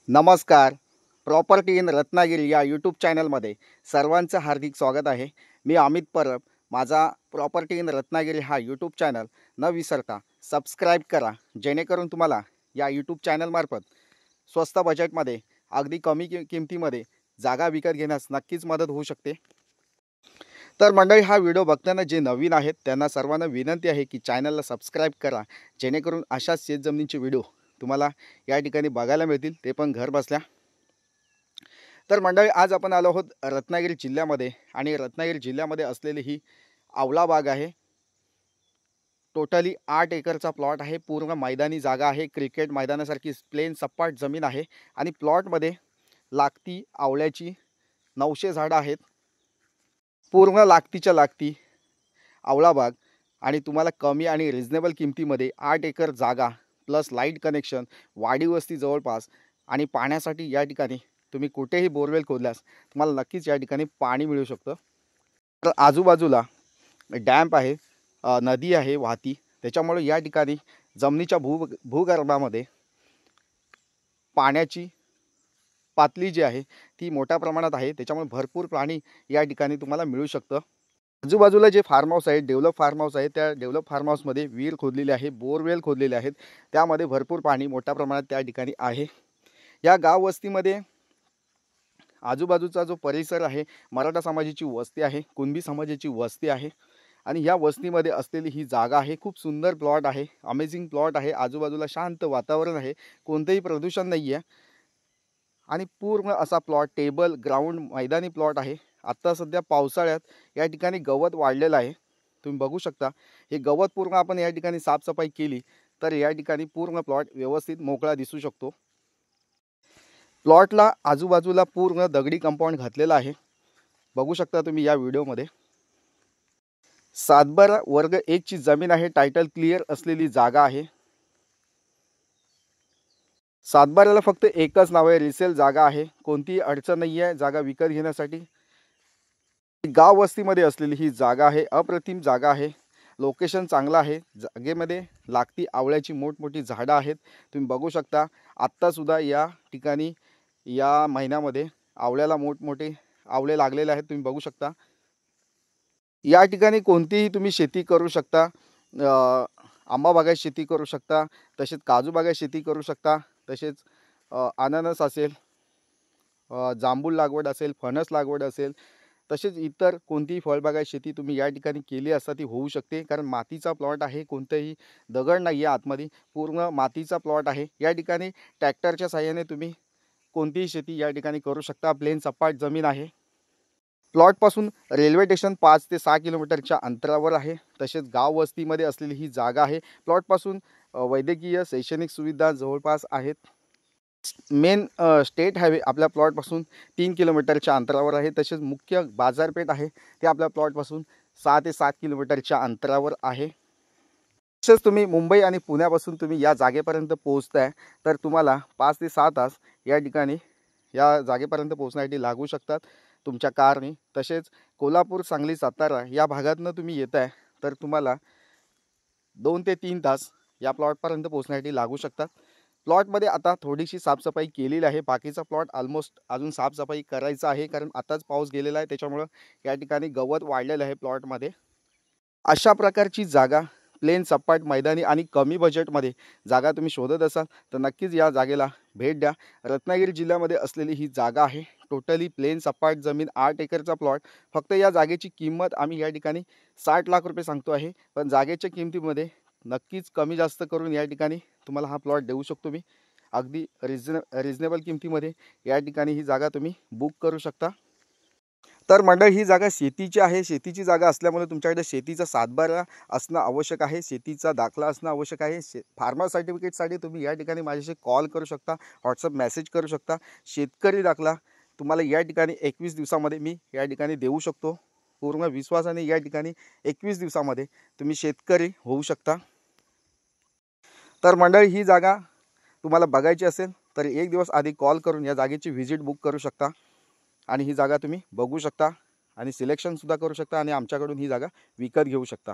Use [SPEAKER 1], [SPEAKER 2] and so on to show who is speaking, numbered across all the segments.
[SPEAKER 1] नमस्कार. Property in Ratnagiri या YouTube चॅनलमध्ये सर्वांचं हार्दिक स्वागत आहे. मी अमित परब. माझा प्रॉपर्टी इन रत्नागिरी हा यूट्यूब चॅनल न विसरता सबस्क्राईब करा, जेणेकरून तुम्हाला या यूट्यूब चॅनलमार्फत स्वस्त बजेटमध्ये अगदी कमी किमतीमध्ये जागा विकत घेण्यास नक्कीच मदत होऊ शकते. तर मंडळी, हा व्हिडिओ बघताना जे नवीन आहेत त्यांना सर्वांना विनंती आहे की चॅनलला सबस्क्राईब करा, जेणेकरून अशाच शेतजमिनीचे व्हिडिओ तुम्हाला या ठिकाणी बघायला मिळतील, ते पण घर बसल्या. तर मंडळी, आज आपण आलो आहोत रत्नागिरी जिल्ह्यामध्ये आणि रत्नागिरी जिल्ह्यामध्ये असलेली ही आवला बाग आहे. टोटली 8 एकरचा प्लॉट आहे. पूर्ण मैदानी जागा आहे. क्रिकेट मैदानासारखी प्लेन सपाट जमीन आहे आणि प्लॉटमध्ये लागती आवळ्याची 900 झाडं आहेत. पूर्ण लागतीच्या लागती आवळा बाग आणि तुम्हाला कमी आणि रिजनेबल किमतीमध्ये 8 एकर जागा प्लस लाईट कनेक्शन, वाडी वस्ती जवळपास आणि पाण्यासाठी या ठिकाणी तुम्ही कुठेही बोरवेल खोदल्यास तुम्हाला नक्कीच या ठिकाणी पाणी मिळू शकतं. तर आजूबाजूला डॅम्प आहे, नदी आहे वाहती, त्याच्यामुळे या ठिकाणी जमिनीच्या भूगर्भामध्ये पाण्याची पातळी जी आहे ती मोठ्या प्रमाणात आहे. त्याच्यामुळे भरपूर पाणी या ठिकाणी तुम्हाला मिळू शकतं. आजूबाजूला जे फार्म हाऊस आहे, डेव्हलप फार्म हाऊस आहे, त्या डेव्हलप फार्म हाऊसमध्ये विहीर खोदलेली आहे, बोरवेल खोदलेले आहेत. त्यामध्ये भरपूर पाणी मोठ्या प्रमाणात त्या ठिकाणी आहे. या गाव वस्तीमध्ये आजूबाजूचा जो परिसर आहे, मराठा समाजाची वस्ती आहे, कुणबी समाजाची वस्ती आहे आणि या वस्तीमध्ये असलेली ही जागा आहे. खूप सुंदर प्लॉट आहे, अमेझिंग प्लॉट आहे. आजूबाजूला शांत वातावरण आहे, कोणतेही प्रदूषण नाही आहे आणि पूर्ण असा प्लॉट टेबल ग्राउंड मैदानी प्लॉट आहे. आत्ता सध्या पावसाळ्यात या ठिकाणी गवत वाढलेलं आहे, तुम्ही बघू शकता. हे गवत पूर्ण आपण या ठिकाणी साफसफाई केली तर या ठिकाणी पूर्ण प्लॉट व्यवस्थित मोकळा दिसू शकतो. प्लॉटला आजूबाजूला पूर्ण दगडी कंपाऊंड घातलेलं आहे, बघू शकता तुम्ही या व्हिडिओमध्ये. 7/12 वर्ग 1 ची जमीन आहे. टायटल क्लिअर असलेली जागा आहे. 7/12ला फक्त एकच नाव आहे, रिसेल जागा आहे. कोणतीही अडचण नाही आहे जागा विकत घेण्यासाठी. गाव वस्तीमध्ये असलेली ही जागा आहे. अप्रतिम जागा आहे. लोकेशन चांगलं आहे. जागेमध्ये लागती आवळ्याची मोठमोठी झाडं आहेत, तुम्ही बघू शकता. आत्तासुद्धा या ठिकाणी या महिन्यामध्ये आवळ्याला मोठमोठे आवळे लागलेले आहेत, तुम्ही बघू शकता. या ठिकाणी कोणतीही तुम्ही शेती करू शकता. आंबा बागायत शेती करू शकता, तसेच काजू बागायत शेती करू शकता, तसेच अननस असेल, जांभूळ लागवड असेल, फणस लागवड असेल, तसेच इतर कोणतीही फळबागायत शेती तुम्ही या ठिकाणी केली असता ती होऊ शकते. कारण मातीचा प्लॉट आहे, कोणतेही दगड नाही आहे आतमध्ये, पूर्ण मातीचा प्लॉट आहे. या ठिकाणी ट्रॅक्टरच्या साहाय्याने तुम्ही कोणतीही शेती या ठिकाणी करू शकता. प्लेन सपाट जमीन आहे. प्लॉटपासून रेल्वे स्टेशन 5 ते 6 किलोमीटरच्या अंतरावर आहे. तसेच गाव वस्तीमध्ये असलेली ही जागा आहे. प्लॉटपासून वैद्यकीय शैक्षणिक सुविधा जवळपास आहेत. मेन स्टेट हायवे आपल्या प्लॉटपासून 3 किलोमीटरच्या अंतरावर आहे. तसेच मुख्य बाजारपेठ आहे ते आपल्या प्लॉटपासून 6 ते 7 किलोमीटरच्या अंतरावर आहे. तसेच तुम्ही मुंबई आणि पुण्यापासून तुम्ही या जागेपर्यंत पोहोचताय तर तुम्हाला 5 ते 6 तास या ठिकाणी या जागेपर्यंत पोहोचण्यासाठी लागू शकतात तुमच्या कारने. तसेच कोल्हापूर, सांगली, सातारा या भागातनं तुम्ही येत आहे तर तुम्हाला 2 ते 3 तास या प्लॉटपर्यंत पोहोचण्यासाठी लागू शकतात. प्लॉटमध्ये आता थोडीशी साफसफाई केलेली आहे. बाकीचा प्लॉट ऑलमोस्ट अजून साफसफाई करायचा आहे, कारण आताच पाऊस गेलेला आहे, त्याच्यामुळं या ठिकाणी गवत वाढलेलं आहे प्लॉटमध्ये. अशा प्रकारची जागा प्लेन सपाट मैदानी आणि कमी बजेटमध्ये जागा तुम्ही शोधत असाल तर नक्कीच या जागेला भेट द्या. रत्नागिरी जिल्ह्यामध्ये असलेली ही जागा आहे. टोटली प्लेन सपाट जमीन, 8 एकरचा प्लॉट. फक्त या जागेची किंमत आम्ही या ठिकाणी 60 लाख रुपये सांगतो आहे, पण जागेच्या किमतीमध्ये नक्कीच कमी जास्त करून या ठिकाणी तुम्हाला हा प्लॉट देऊ शकतो मी. अगदी रिजनेबल किमतीमध्ये या ठिकाणी ही जागा तुम्ही बुक करू शकता. तर मंडळ, ही जागा शेतीची आहे. शेतीची जागा असल्यामुळे तुमच्याकडे शेतीचा 7/12 असणं आवश्यक आहे, शेतीचा दाखला असणं आवश्यक आहे. फार्मर सर्टिफिकेटसाठी तुम्ही या ठिकाणी माझ्याशी कॉल करू शकता, व्हॉट्सअप मेसेज करू शकता. शेतकरी दाखला तुम्हाला या ठिकाणी 21 दिवसामध्ये मी या ठिकाणी देऊ शकतो. पूर्ण विश्वासाने या ठिकाणी 21 दिवसामध्ये तुम्ही शेतकरी होऊ शकता. तर मंडळी, ही जागा तुम्हाला बघायची असेल तर 1 दिवस आधी कॉल करून या जागेची व्हिजिट बुक करू शकता आणि ही जागा तुम्ही बघू शकता आणि सिलेक्शनसुद्धा करू शकता आणि आमच्याकडून ही जागा विकत घेऊ शकता.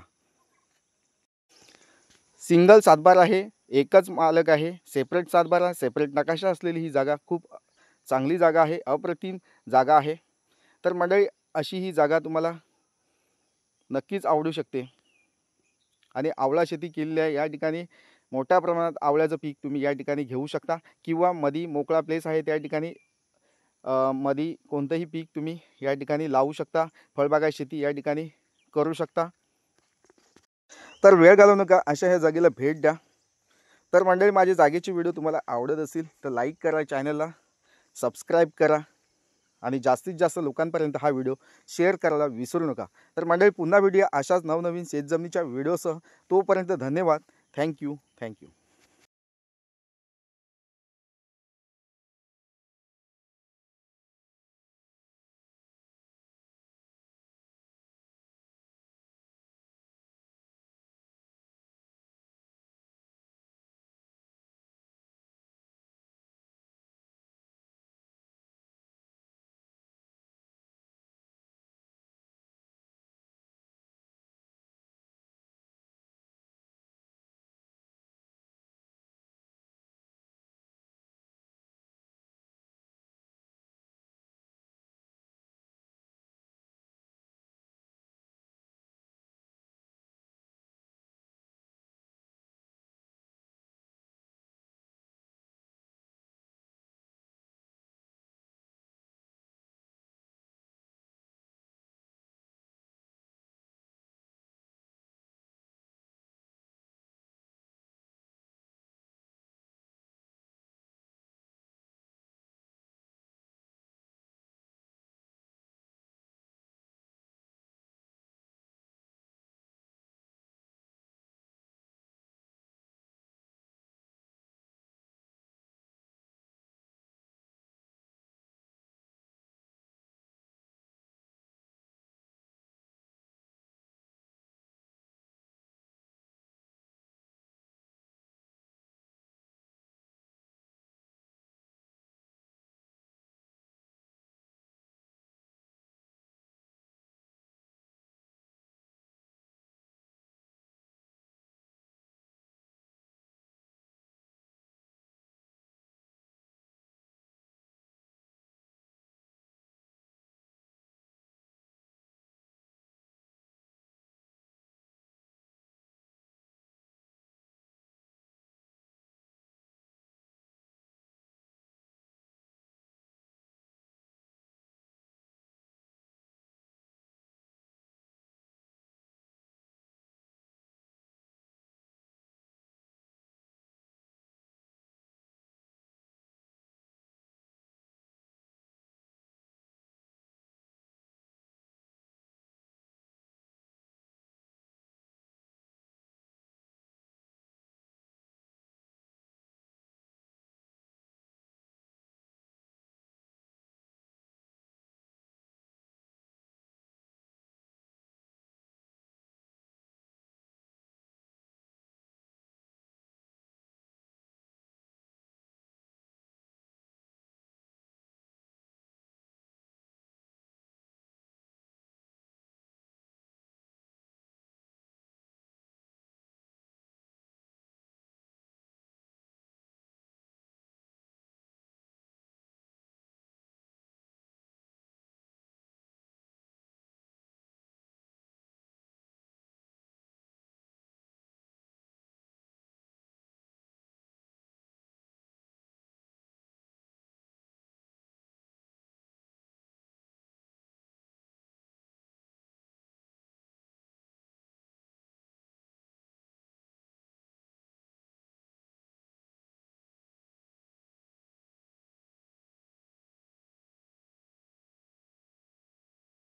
[SPEAKER 1] सिंगल 7/12 आहे, एकच मालक आहे, सेपरेट सातबारा, सेपरेट नकाशा असलेली ही जागा खूप चांगली जागा आहे, अप्रतिम जागा आहे. तर मंडळी अशी ही जागा तुम्हाला नक्कीच आवडू शकते. आणि आवळा शेती केलेली आहे. या ठिकाणी मोठ्या प्रमाणात आवळ्याचं पीक तुम्ही या ठिकाणी घेऊ शकता, किंवा मधी मोकळा प्लेस आहे त्या ठिकाणी मधी कोणतंही पीक तुम्ही या ठिकाणी लावू शकता. फळबागा शेती या ठिकाणी करू शकता. तर वेळ घालवू नका, अशा ह्या जागेला भेट द्या. तर मंडळी माझे जागेचे व्हिडिओ तुम्हाला आवडत असतील तर लाईक करा, चॅनलला सबस्क्राईब करा आणि जास्तीत जास्त लोकांपर्यंत हा व्हिडिओ शेअर करायला विसरू नका. तर मंडळी पुन्हा भेटूया अशाच नवनवीन शेतजमिनीच्या व्हिडिओसह. तोपर्यंत धन्यवाद. थँक्यू.